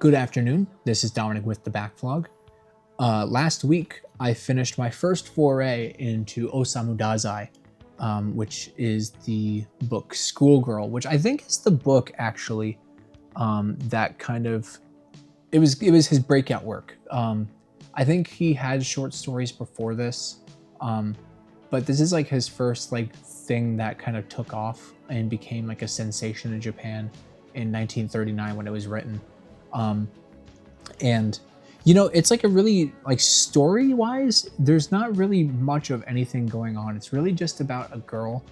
Good afternoon, this is Dominic with TheBackVlog. Last week, I finished my first foray into Osamu Dazai, which is the book Schoolgirl, which I think is the book, actually, that kind of... It was his breakout work. I think he had short stories before this, but this is like his first thing that kind of took off and became like a sensation in Japan in 1939 when it was written. And you know, it's like a really, story wise, there's not really much of anything going on. It's really just about a girl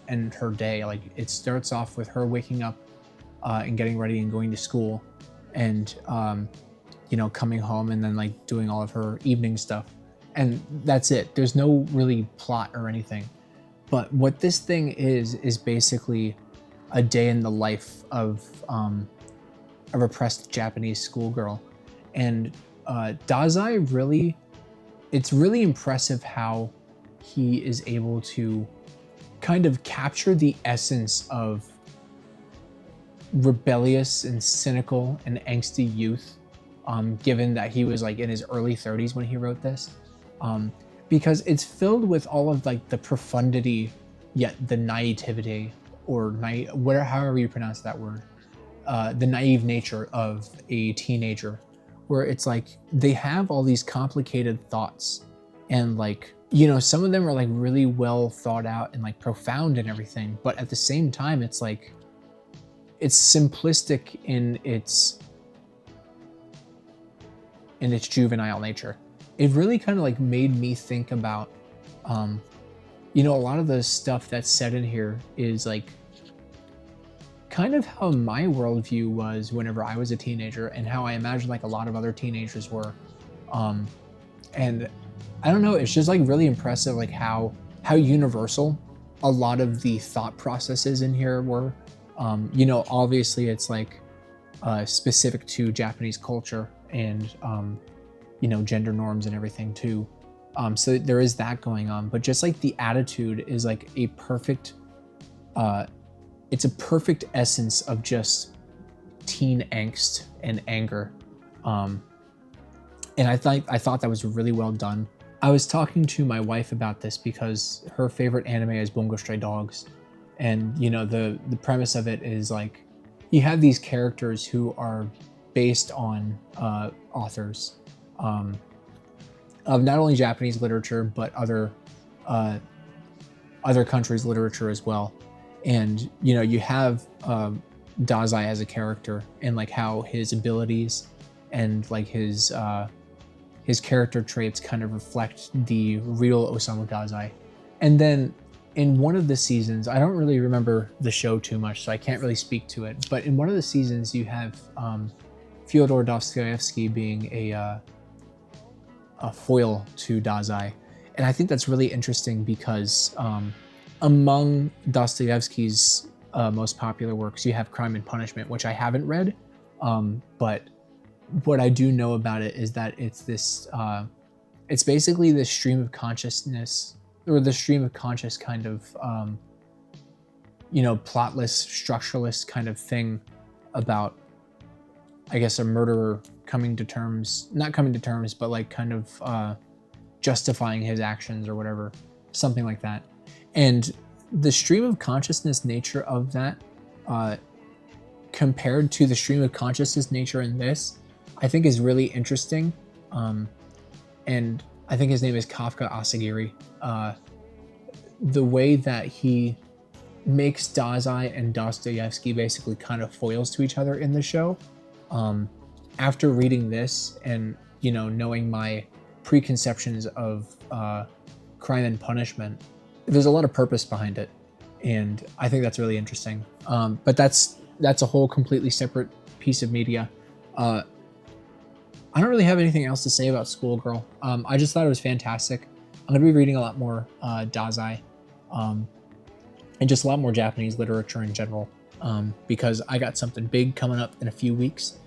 and her day. Like, it starts off with her waking up and getting ready and going to school, and you know, coming home and then doing all of her evening stuff, and that's it. There's no really plot or anything. But what this thing is basically a day in the life of a repressed Japanese schoolgirl. And Dazai really, it's really impressive how he is able to kind of capture the essence of rebellious and cynical and angsty youth, given that he was in his early 30s when he wrote this, because it's filled with all of the profundity, yet the naivety, or however you pronounce that word, the naive nature of a teenager, where it's they have all these complicated thoughts, and you know, some of them are really well thought out and profound and everything, but at the same time it's it's simplistic in its juvenile nature. It really kind of made me think about you know, a lot of the stuff that's said in here is kind of how my worldview was whenever I was a teenager, and how I imagine a lot of other teenagers were. And I don't know, it's just really impressive how universal a lot of the thought processes in here were. You know, obviously it's specific to Japanese culture and you know, gender norms and everything too. So there is that going on, but just the attitude is a perfect it's a perfect essence of just teen angst and anger. And I thought that was really well done. I was talking to my wife about this because her favorite anime is Bungo Stray Dogs. And you know, the premise of it is you have these characters who are based on authors of not only Japanese literature, but other countries' literature as well. And you know, you have Dazai as a character, and how his abilities and his character traits kind of reflect the real Osamu Dazai. And then in one of the seasons, I don't really remember the show too much, so I can't really speak to it, but in one of the seasons you have Fyodor Dostoevsky being a foil to Dazai. And I think that's really interesting because among Dostoevsky's most popular works, you have Crime and Punishment, which I haven't read, but what I do know about it is that it's this, it's basically this stream of consciousness, or the stream of conscious kind of, you know, plotless, structuralist kind of thing about, I guess, a murderer coming to terms, not coming to terms, but kind of justifying his actions or whatever, something like that. And the stream of consciousness nature of that, compared to the stream of consciousness nature in this, I think is really interesting. And I think his name is Kafka Asagiri. The way that he makes Dazai and Dostoevsky basically kind of foils to each other in the show. After reading this and, you know, knowing my preconceptions of Crime and Punishment, there's a lot of purpose behind it, and I think that's really interesting. But that's a whole completely separate piece of media. I don't really have anything else to say about Schoolgirl. I just thought it was fantastic. I'm going to be reading a lot more Dazai, and just a lot more Japanese literature in general, because I got something big coming up in a few weeks,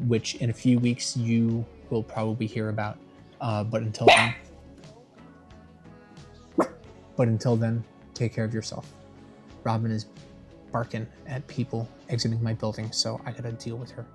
which in a few weeks you will probably hear about. But until then, take care of yourself. Robin is barking at people exiting my building, so I gotta deal with her.